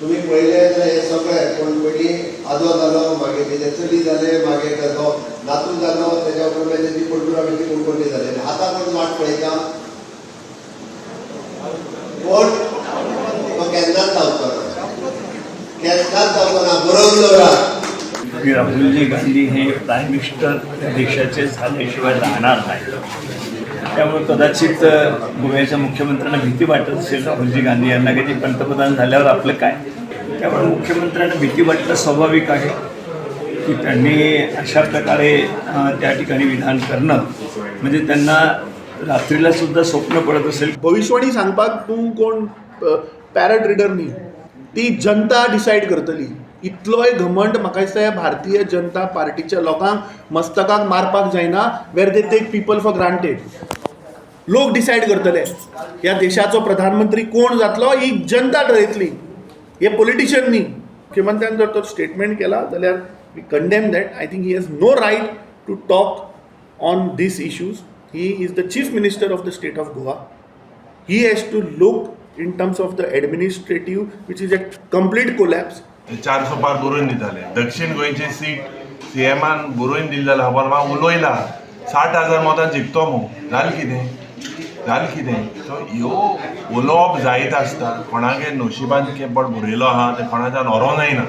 तुम्ही पळयले जाल्यार हे सगळे कोण पयलीं आजो जालो, मागीर तेजे चली जाले, मागीर ताचो नातू जालो, तेज्या उपरांत तेजी पंडुराची कोणकोणती जाले. आतां कोण वाट पळयता? कोण? तो केन्नाच जावचो ना, केन्नाच जावचो ना. बरोबर दवरात. राहुलजी गांधी हे प्राईम मिनिस्टर देशाचे झाल्याशिवाय राहणार नाही. त्यामुळे कदाचित गोव्याच्या मुख्यमंत्र्यांना भीती वाटत असेल राहुलजी गांधी यांना की ते पंतप्रधान झाल्यावर आपलं काय. त्यामुळे मुख्यमंत्र्यांना भीती वाटणं स्वाभाविक आहे की त्यांनी अशा प्रकारे त्या ठिकाणी विधान करणं म्हणजे त्यांना रात्रीला सुद्धा स्वप्न पडत असेल. भविष्यवाणी सांगपाक तूं कोण पॅरट रिडर न्ही, ती जनता डिसायड करतली. इतलोय घमंड म्हाका दिसता ह्या भारतीय जनता पार्टीच्या लोकांक मस्तकाक मारपाक जायना वेर they take people for granted. लोक डिसायड करतले ह्या देशाचो प्रधानमंत्री कोण जातलो, ही जनता ठरयतली, हे पॉलिटिशियन न्ही. मुख्यमंत्र्यान जर तो स्टेटमेंट केला जाल्यार we condemn that. I think he has no right to talk on these issues. He is the chief minister of the state of Goa. He has to look in terms of the administrative which is a complete collapse. 400 पार बरोवन दिताले. दक्षिण गोंयचे seat सीएमान बरोवन दिले जाल्यार खबर म्हाका उलयला 60,000 मतां जिखतो मो जालें कितें. सो ह्यो उलोवप जायत आसता. कोणागे नशिबान केपट बरयलो आहा ते कोणाच्यान व्हरो जायना.